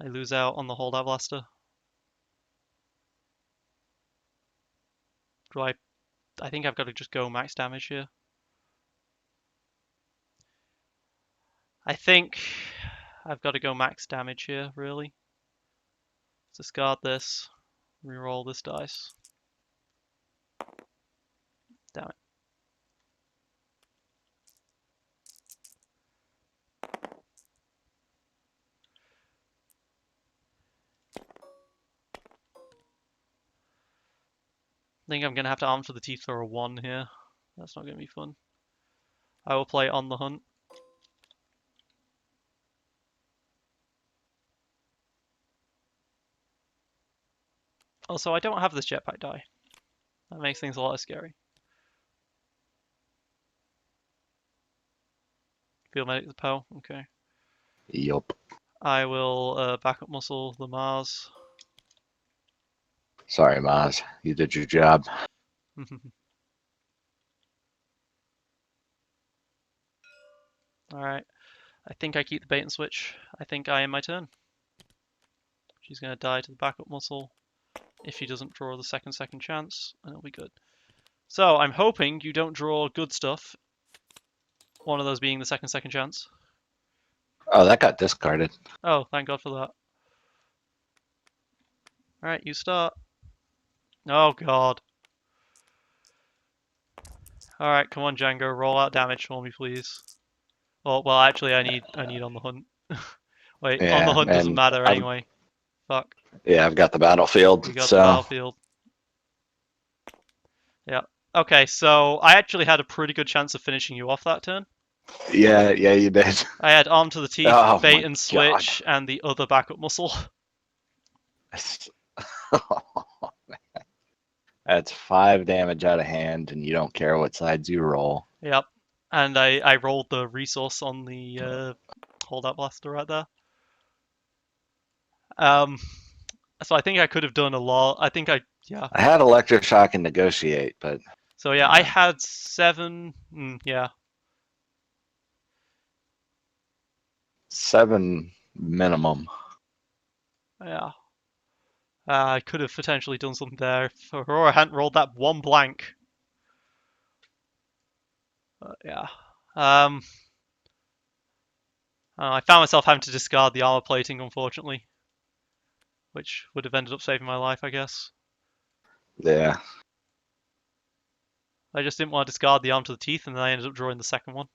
I lose out on the holdout blaster. Do I think I've got to just go max damage here. I think I've got to go max damage here, really. Discard this. Reroll this dice. Damn it. I think I'm going to have to arm to the teeth for a 1 here. That's not going to be fun. I will play On the Hunt. Also, I don't have this jetpack die. That makes things a lot less scary. Field medic the Poe. Okay. Yup. I will backup muscle the Mars. Sorry, Maz. You did your job. Alright. I think I keep the bait and switch. I think I am my turn. She's going to die to the backup muscle if she doesn't draw the second chance, and it'll be good. So I'm hoping you don't draw good stuff. One of those being the second chance. Oh, that got discarded. Oh, thank God for that. Alright, you start. Oh God. Alright, come on Django, roll out damage for me please. Oh, well actually I need On the Hunt. Wait, On the Yeah, Hunt doesn't and matter I've anyway. Fuck. Yeah, I've got the battlefield. You got the So battlefield. Yeah. Okay, so I actually had a pretty good chance of finishing you off that turn. yeah, yeah, you did. I had arm to the teeth, Oh bait my and god. switch, and the other backup muscle. That's 5 damage out of hand, and you don't care what sides you roll. Yep. And I rolled the resource on the holdout blaster right there. Um, so I think I could have done a lot. I think yeah. I had electroshock and negotiate, but So yeah, I uh, had 7. Yeah, 7 minimum. yeah. I could have potentially done something there if Aurora hadn't rolled that one blank. Yeah. Um, I found myself having to discard the armor plating, unfortunately, which would have ended up saving my life, I guess. Yeah. I just didn't want to discard the arm to the teeth, and then I ended up drawing the second one.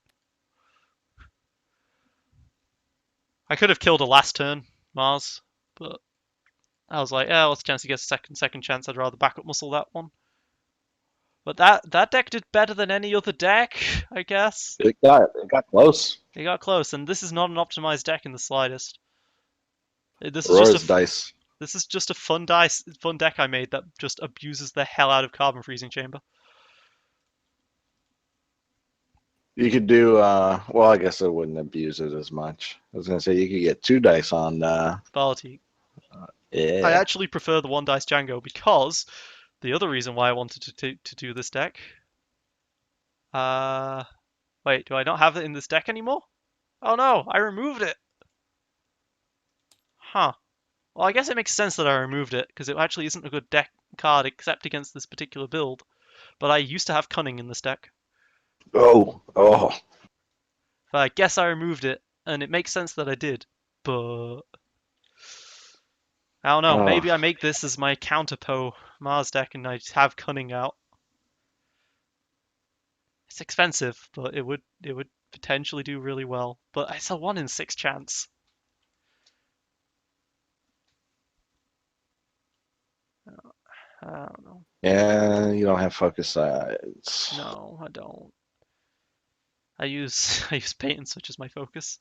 I could have killed a last turn, Mars, but I was like, yeah, what's the chance he gets a second chance? I'd rather backup muscle that one. But that deck did better than any other deck, I guess. It got close. It got close, and this is not an optimized deck in the slightest. This is just a Aurora's dice. this is just a fun deck I made that just abuses the hell out of Carbon Freezing Chamber. You could do well, I guess I wouldn't abuse it as much. I was gonna say you could get 2 dice on Balti. I yeah. actually prefer the one dice Django because the other reason why I wanted to do this deck. Uh, wait, do I not have it in this deck anymore? Oh no, I removed it. Huh. Well, I guess it makes sense that I removed it because it actually isn't a good deck card except against this particular build. But I used to have Cunning in this deck. Oh. So I guess I removed it, and it makes sense that I did. But I don't know. Oh. Maybe I make this as my counter Poe Maz deck, and I just have Cunning out. It's expensive, but it would potentially do really well. But it's a 1 in 6 chance. I don't know. Yeah, you don't have focus sides. No, I don't. I use I use Paint and Switch as my focus.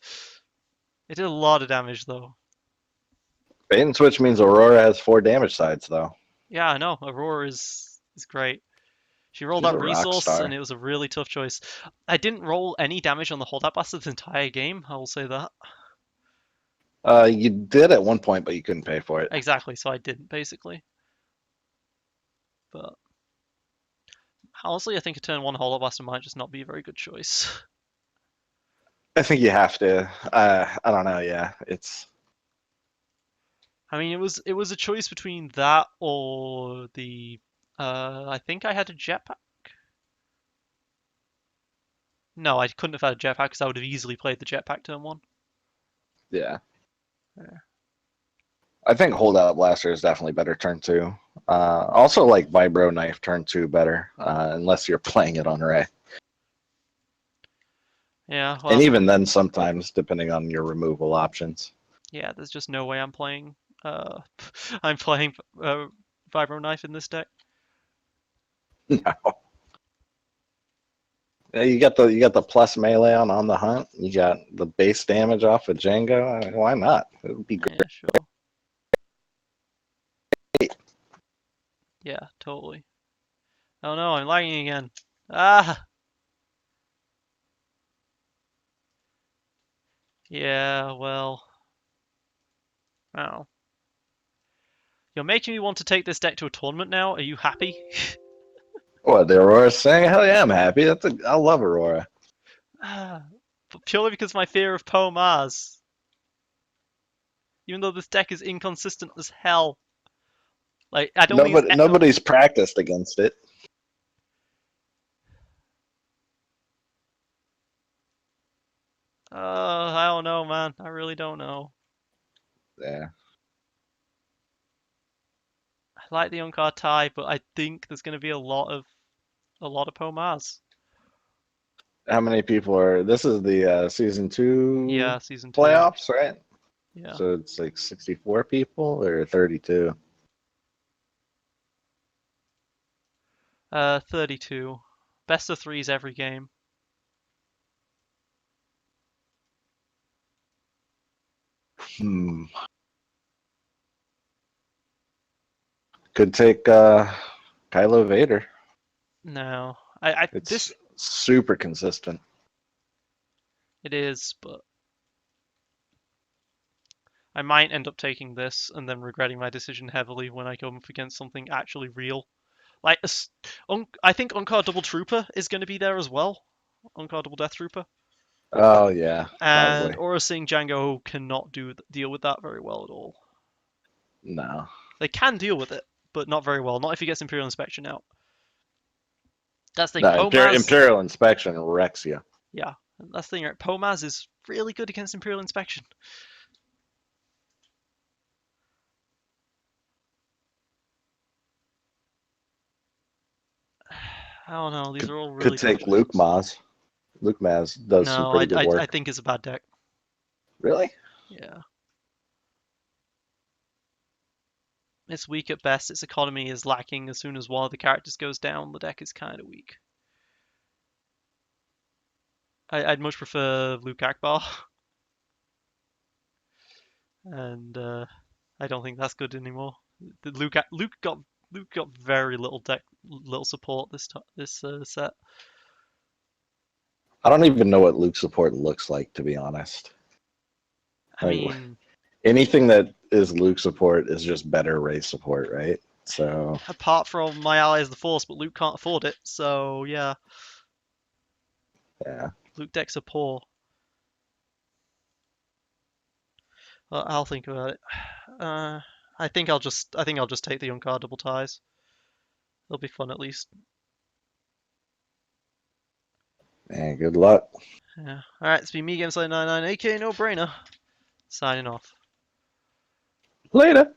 It did a lot of damage though. Bait and switch means Aurora has 4 damage sides though. Yeah, I know. Aurora is great. She rolled She's out a rock resource, and star. it was a really tough choice. I didn't roll any damage on the holdout blaster this entire game. I will say that. You did at one point, but you couldn't pay for it. Exactly, so I didn't basically. But honestly, I think a turn 1 holdout blaster might just not be a very good choice. I think you have to. I don't know. Yeah, it's I mean, it was a choice between that or the. I think I had a jetpack. No, I couldn't have had a jetpack because I would have easily played the jetpack turn 1. yeah. Yeah. I think holdout blaster is definitely better turn 2. Also, like vibro knife turn 2 better, unless you're playing it on Ray. Yeah, And well, even then, sometimes depending on your removal options. yeah, there's just no way I'm playing. I'm playing vibro knife in this deck. No. Yeah, you got the plus melee on the hunt. You got the base damage off of Django. I mean, why not? It would be Yeah, sure. great. Yeah, totally. Oh no, I'm lagging again. Ah, yeah, well, oh. You're making me want to take this deck to a tournament now. Are you happy? What the Aurora's saying? Hell yeah, I'm happy. I love Aurora. But purely because of my fear of Poe Maz. Even though this deck is inconsistent as hell. Like, I'd only use. Nobody's practiced against it. I don't know, man. I really don't know. Yeah. I like the on-card tie, but I think there's going to be a lot of Poe Maz. How many people are? This is the season 2 Yeah, season 2. playoffs, right? Yeah. So it's like 64 people or 32. 32. Best of threes every game. Hmm. Could take Kylo Vader. No, I It's this super consistent. it is, but I might end up taking this and then regretting my decision heavily when I come up against something actually real. Like, I think On-Card Double Trooper is going to be there as well. On-Card Double Death Trooper. Oh yeah, And probably. Aura Singh Django cannot deal with that very well at all. No. They can deal with it, but not very well. Not if he gets Imperial Inspection out. That's the thing. No, Poe Maz, Imperial Inspection wrecks you. yeah, that's the thing. Right? Poe Maz is really good against Imperial Inspection. I don't know. These are all Could really tough take Luke decks. Maz. Luke Maz does some No, pretty good I work. think it's a bad deck. Really? Yeah. It's weak at best. Its economy is lacking. As soon as one of the characters goes down, the deck is kind of weak. I'd much prefer Luke Akbar, and I don't think that's good anymore. Luke got very little support this set. I don't even know what Luke support looks like, to be honest. I Like mean, anything that is Luke support is just better race support, right? So apart from my ally is the Force, but Luke can't afford it. So yeah, yeah. Luke decks are poor. Well, I'll think about it. Uh, I think I'll just take the Uncard double ties. It'll be fun at least. Man, good luck. Yeah. All right, it's been me, Gameslay99, aka No Brainer, signing off. Later.